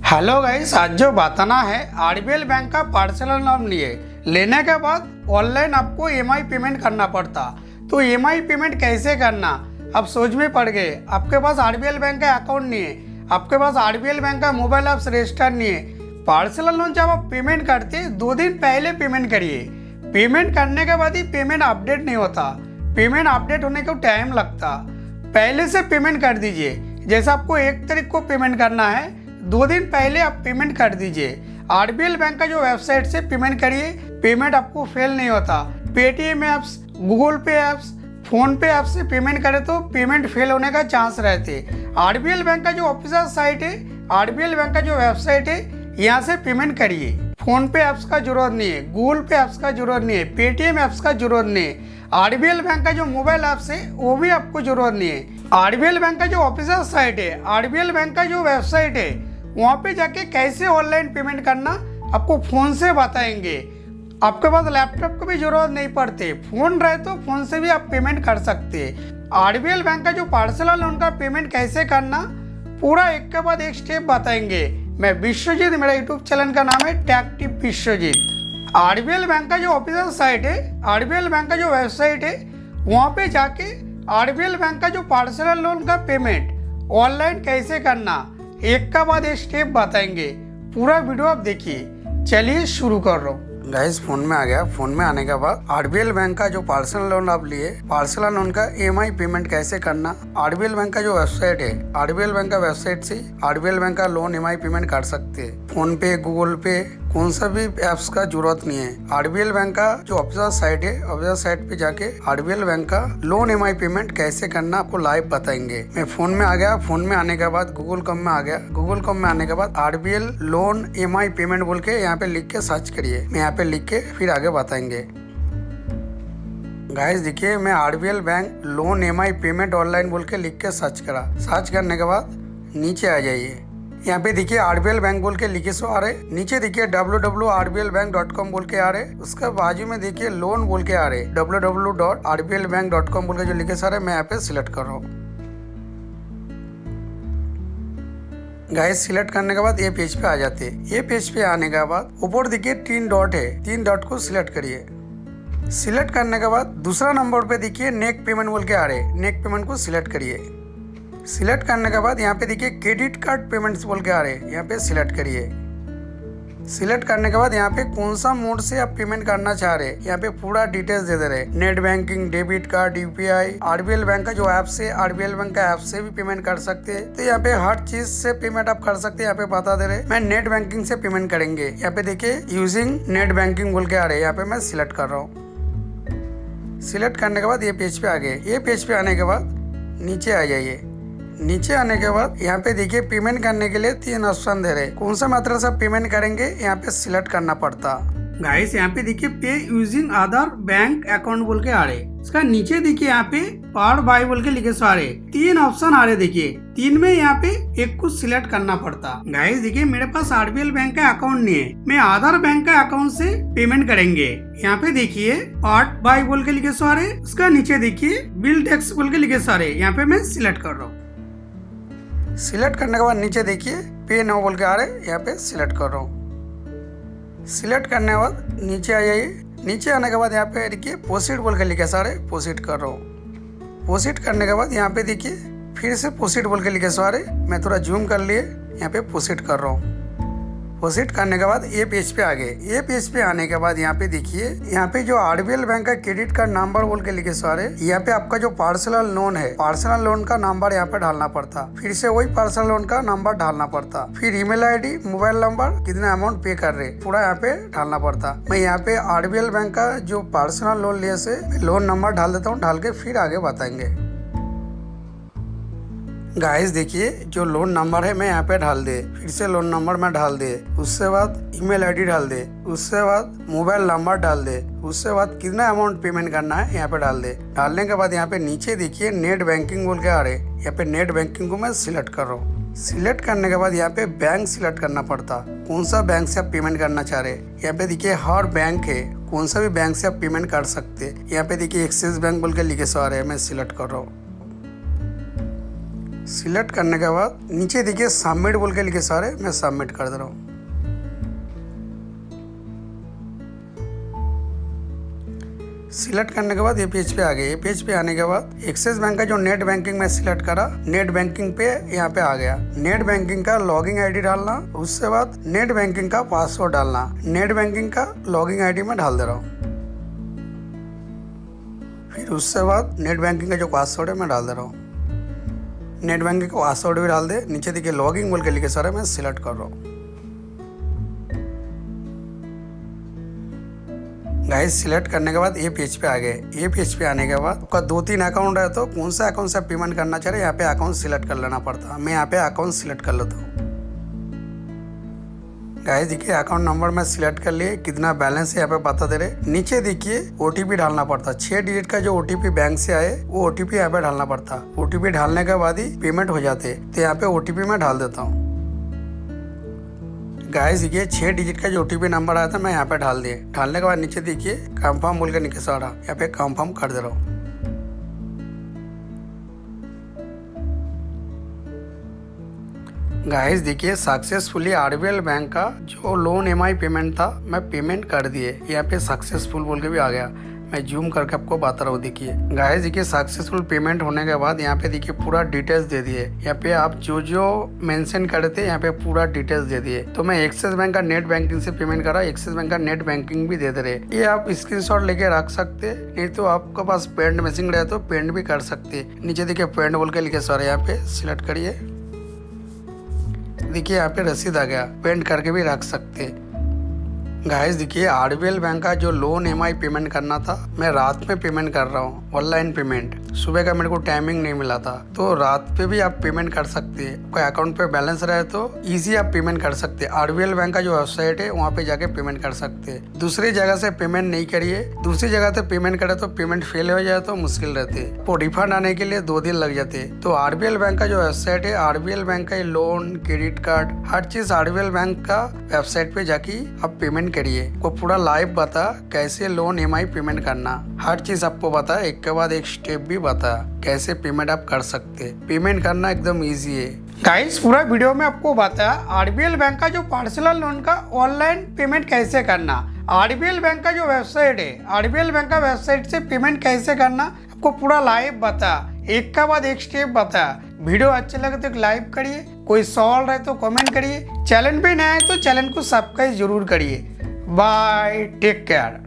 Hello guys, आज जो बताना है आरबीएल बैंक का पर्सनल लोन लेने के बाद ऑनलाइन आपको ईएमआई पेमेंट करना पड़ता। तो ईएमआई पेमेंट कैसे करना आप सोच में पड़ गए। आपके पास आरबीएल बैंक का अकाउंट नहीं है, आपके पास आरबीएल बैंक का मोबाइल ऐप्स रजिस्टर नहीं है। पर्सनल लोन जब आप पेमेंट करते 2 दिन पहले पेमेंट करिए। पेमेंट करने के बाद ही पेमेंट अपडेट नहीं होता, पेमेंट अपडेट होने को टाइम लगता। पहले से पेमेंट कर दीजिए। जैसे आपको 1 तारीख को पेमेंट करना है, 2 दिन पहले आप पेमेंट कर दीजिए। आरबीएल बैंक का जो वेबसाइट से पेमेंट करिए, पेमेंट आपको फेल नहीं होता। पेटीएम ऐप्स, गूगल पे ऐप्स, फोन पे ऐप से पेमेंट करें तो पेमेंट फेल होने का चांस रहते। आरबीएल बैंक का जो ऑफिशियल साइट है, आरबीएल बैंक का जो वेबसाइट है, यहाँ से पेमेंट करिए। फोन पे ऐप्स का जरूरत नहीं है, गूगल पे ऐप्स का जरूरत नहीं है, पेटीएम ऐप्स का जरूरत नहीं है। आरबीएल बैंक का जो मोबाइल ऐप्स है वो भी आपको जरूरत नहीं है। आरबीएल बैंक का जो ऑफिशियल साइट है, आरबीएल बैंक का जो वेबसाइट है, वहाँ पे जाके कैसे ऑनलाइन पेमेंट करना आपको फ़ोन से बताएंगे। आपके पास लैपटॉप की भी जरूरत नहीं पड़ती, फ़ोन रहे तो फ़ोन से भी आप पेमेंट कर सकते हैं। आरबीएल बैंक का जो पर्सनल लोन का पेमेंट कैसे करना पूरा एक के बाद एक स्टेप बताएंगे। मैं विश्वजीत, मेरा यूट्यूब चैनल का नाम है tag tip Vishwajeet. RBL bank का जो ऑफिशियल साइट है, आरबीएल बैंक का जो वेबसाइट है, वहाँ पे जाके आरबीएल बैंक का जो पर्सनल लोन का पेमेंट ऑनलाइन कैसे करना एक का बाद एक स्टेप बताएंगे। पूरा वीडियो आप देखिए। चलिए शुरू कर रहा हूँ। गाइस, फोन में आ गया। फोन में आने के बाद आरबीएल बैंक का जो पर्सनल लोन आप लिए, पर्सनल लोन का ईएमआई पेमेंट कैसे करना, आरबीएल बैंक का जो वेबसाइट है, आरबीएल बैंक का वेबसाइट से आरबीएल बैंक का लोन ईएमआई पेमेंट कर सकते हैं। फोन पे, गूगल पे, कौन सा भी एप्स का जरूरत नहीं है। आरबीएल बैंक का जो ऑफिशियल साइट है, ऑफिशियल साइट पे जाके आरबीएल बैंक का लोन ईएमआई पेमेंट कैसे करना आपको लाइव बताएंगे। मैं फोन में आ गया। फोन में आने के बाद गूगल कॉम में आ गया। गूगल कॉम में आने के बाद आरबीएल लोन ईएमआई पेमेंट बोल के यहाँ पे लिख के सर्च करिए। मैं यहाँ पे लिख के फिर आगे बताएंगे। गाइस देखिए, मैं RBL bank loan EMI payment online बोल के लिख के सर्च करा। सर्च करने के बाद नीचे आ जाइए। यहाँ पे देखिए आरबीएल बैंक बोल के लिखे सो आ रहे। नीचे देखिए www.rblbank.com बोल के आ रहे। उसके बाजू में देखिए लोन बोल के आ रहे, www.rblbank.com बोल के जो लिखे सो आ रहे। मैं यहाँ पे सिलेक्ट कर रहा हूँ। गाइस, सिलेक्ट करने के बाद ये पेज पे आ जाते हैं। ये पेज पे आने के बाद ऊपर देखिए 3 डॉट है, 3 डॉट को सिलेक्ट करिए। सिलेक्ट करने के बाद दूसरा नंबर पे देखिए नेक पेमेंट बोल के आ रहे। नेक पेमेंट को सिलेक्ट करिए। सिलेक्ट करने के बाद यहाँ पे देखिए क्रेडिट कार्ड पेमेंट्स बोल के आ रहे हैं, यहाँ पे सिलेक्ट करिए। सिलेक्ट करने के बाद यहाँ पे कौन सा मोड से आप पेमेंट करना चाह रहे हैं, यहाँ पे पूरा डिटेल्स दे दे रहे। Net banking, debit card, UPI, RBL bank का जो ऐप से, आरबीएल बैंक का ऐप से भी पेमेंट कर सकते हैं। तो यहाँ पे हर चीज से पेमेंट आप कर सकते हैं। यहाँ पे बता दे रहे मैं नेट बैंकिंग से पेमेंट करेंगे। यहाँ पे देखिए यूजिंग नेट बैंकिंग बोल के आ रहे हैं, यहाँ पे मैं सिलेक्ट कर रहा हूँ। सिलेक्ट करने के बाद ये पेज पे आ गए। ये पेज पे आने के बाद नीचे आ जाइए। नीचे आने के बाद यहाँ पे देखिए पेमेंट करने के लिए 3 ऑप्शन दे रहे। कौन सा मात्रा से पेमेंट करेंगे यहाँ पे सिलेक्ट करना पड़ता। गाइस, यहाँ पे देखिए पे यूजिंग अदर बैंक अकाउंट बोल के आ रहे। इसका नीचे देखिए यहाँ पे पार्ट बाय बोल के लिखे सो आ रहे। 3 ऑप्शन आ रहे। देखिए 3 में यहाँ पे एक को सिलेक्ट करना पड़ता। गाइस देखिए, मेरे पास आरबीएल बैंक का अकाउंट नहीं है, मैं अदर बैंक का अकाउंट से पेमेंट करेंगे। यहाँ पे देखिए पार्ट बाय बोल के लिखे सो आ रहे। उसका नीचे देखिए बिल टैक्स बोल के लिखे सो आ रहे। यहाँ पे मैं सिलेक्ट कर रहा हूँ। सिलेक्ट करने के बाद नीचे देखिए पे नाउ बोल के आ रहे, यहाँ पे सिलेक्ट कर रहा हूँ। सिलेक्ट करने के बाद नीचे आ जाइए। नीचे आने के बाद यहाँ पे देखिए प्रोसीड बोल के लिखे सारे, प्रोसीड कर रहा हूँ। प्रोसीड करने के बाद यहाँ पे देखिए फिर से प्रोसीड बोल के लिखे सारे। मैं थोड़ा जूम कर लिए, यहाँ पे प्रोसीड कर रहा हूँ। प्रोसीड करने के बाद ये पेज पे आ गए। ये पेज पे आने के बाद यहाँ पे देखिए, यहाँ पे जो आरबीएल बैंक का क्रेडिट कार्ड नंबर बोल के लिखे सारे, यहाँ पे आपका जो पर्सनल लोन है, पर्सनल लोन का नंबर यहाँ पे डालना पड़ता। फिर से वही पर्सनल लोन का नंबर डालना पड़ता। फिर ईमेल आईडी, मोबाइल नंबर, कितना अमाउंट पे कर रहे, पूरा यहाँ पे डालना पड़ता। मैं यहाँ पे आरबीएल बैंक का जो पर्सनल लोन लिए से लोन नंबर डाल देता हूँ। डाल के फिर आगे बताएंगे। गाइस देखिए, जो लोन नंबर है मैं यहाँ पे डाल दे। फिर से लोन नंबर में डाल दे। उससे बाद ईमेल आईडी डाल दे। उससे बाद मोबाइल नंबर डाल दे। उससे बाद कितना अमाउंट पेमेंट करना है यहाँ पे डाल दे। डालने के बाद यहाँ पे नीचे देखिए नेट बैंकिंग बोल के आ रहे। यहाँ पे नेट बैंकिंग को मैं सिलेक्ट कर रहा हूँ। सिलेक्ट करने के बाद यहाँ पे बैंक सिलेक्ट करना पड़ता। कौन सा बैंक से आप पेमेंट करना चाह रहे। यहाँ पे देखिए हर बैंक है, कौन सा भी बैंक से आप पेमेंट कर सकते। यहाँ पे देखिए एक्सिस बैंक बोल के लिखे सो आ रहे हैं, मैं सिलेक्ट कर रहा हूँ। सिलेक्ट करने के बाद नीचे देखिए सबमिट बोल के लिखे सारे, मैं सबमिट कर दे रहा हूँ। सिलेक्ट करने के बाद ये पेज पे आ गए। ये पेज पे आने के बाद एक्सिस बैंक का जो नेट बैंकिंग में सिलेक्ट करा, नेट बैंकिंग पे यहाँ पे आ गया। नेट बैंकिंग का लॉगिन आईडी डालना, उसके बाद नेट बैंकिंग का पासवर्ड डालना। नेट बैंकिंग का लॉगिन आईडी में डाल दे रहा हूँ। फिर उससे बाद नेट बैंकिंग का जो पासवर्ड है मैं डाल दे रहा हूँ। नेट बैंकिंग का पासवर्ड भी डाल दे। नीचे देखिए लॉगिन बोल के लिखे सारे, मैं सिलेक्ट कर रहा हूँ। गाइस सिलेक्ट करने के बाद ये पेज पे आ गए। ये पेज पे आने के बाद आपका 2-3 अकाउंट है तो कौन सा अकाउंट से पेमेंट करना चाह रहे हैं यहाँ पे अकाउंट सिलेक्ट कर लेना पड़ता। मैं यहाँ पे अकाउंट सिलेक्ट कर लेता हूँ। गाइस देखिए अकाउंट नंबर में सिलेक्ट कर लिए, कितना बैलेंस है यहाँ पे बता दे रहे। नीचे देखिए ओटीपी डालना पड़ता, 6 डिजिट का जो ओटीपी बैंक से आए वो ओटीपी यहाँ पे डालना पड़ता। ओटीपी डालने के बाद ही पेमेंट हो जाते, तो यहाँ पे ओटीपी मैं डाल देता हूँ। गाइस देखिए 6 डिजिट का जो ओटीपी नंबर आया था मैं यहाँ पे डाल दिए। डालने के बाद नीचे देखिए कंफर्म बोल के नीचे सारा, यहाँ पे कंफर्म कर दे रहा हूँ। गाइस देखिए सक्सेसफुली आरबीएल बैंक का जो लोन ईएमआई पेमेंट था मैं पेमेंट कर दिए। यहाँ पे सक्सेसफुल बोल के भी आ गया। मैं जूम करके आपको बता रहा हूँ। देखिए गाइस देखिए सक्सेसफुल पेमेंट होने के बाद यहाँ पे देखिए पूरा डिटेल्स दे दिए। यहाँ पे आप जो जो मेंशन करे थे यहाँ पे पूरा डिटेल्स दे दिए। तो मैं एक्सिस बैंक का नेट बैंकिंग से पेमेंट करा, एक्सिस बैंक का नेट बैंकिंग भी दे दे रहे। ये आप स्क्रीनशॉट लेके रख सकते, नहीं तो आपके पास पेंट मशीन रहे तो पेंट भी कर सकते। नीचे देखिए पेंट बोल के लिखे सारे, यहाँ पे सिलेक्ट करिए। देखिए यहाँ पे रसीद आ गया, पेंट करके भी रख सकते। गाइस देखिए आरबीएल बैंक का जो लोन ईएमआई पेमेंट करना था मैं रात में पेमेंट कर रहा हूँ, ऑनलाइन पेमेंट। सुबह का मेरे को टाइमिंग नहीं मिला था, तो रात पे भी आप पेमेंट कर सकते हैं। कोई अकाउंट पे बैलेंस रहे तो इजी आप पेमेंट कर सकते हैं। आरबीएल बैंक का जो वेबसाइट है वहाँ पे जाके पेमेंट कर सकते हैं। दूसरी जगह से पेमेंट नहीं करिए, दूसरी जगह से पेमेंट करे तो पेमेंट फेल हो जाए तो मुश्किल रहती है। तो रिफंड आने के लिए 2 दिन लग जाते। तो आरबीएल बैंक का जो वेबसाइट है, आरबीएल बैंक का लोन, क्रेडिट कार्ड, हर चीज आरबीएल बैंक का वेबसाइट पे जाके आप पेमेंट करिए। को पूरा लाइव बता कैसे लोन ईएमआई पेमेंट करना, हर चीज आपको बता, एक के बाद एक स्टेप भी बता कैसे पेमेंट आप कर सकते। पेमेंट करना एकदम इजी है। गाइस पूरा वीडियो में आपको बताया आरबीएल बैंक का जो पर्सनल लोन का ऑनलाइन पेमेंट कैसे करना। आरबीएल बैंक का जो वेबसाइट है, आरबीएल बैंक का वेबसाइट से पेमेंट कैसे करना आपको पूरा लाइव बता, एक के बाद एक स्टेप बता। वीडियो अच्छे लगे तो एक लाइक करिए, कोई सवाल रहे तो कमेंट करिए। चैनल पे नया है तो चैनल को सब्सक्राइब जरूर करिए। Bye, take care.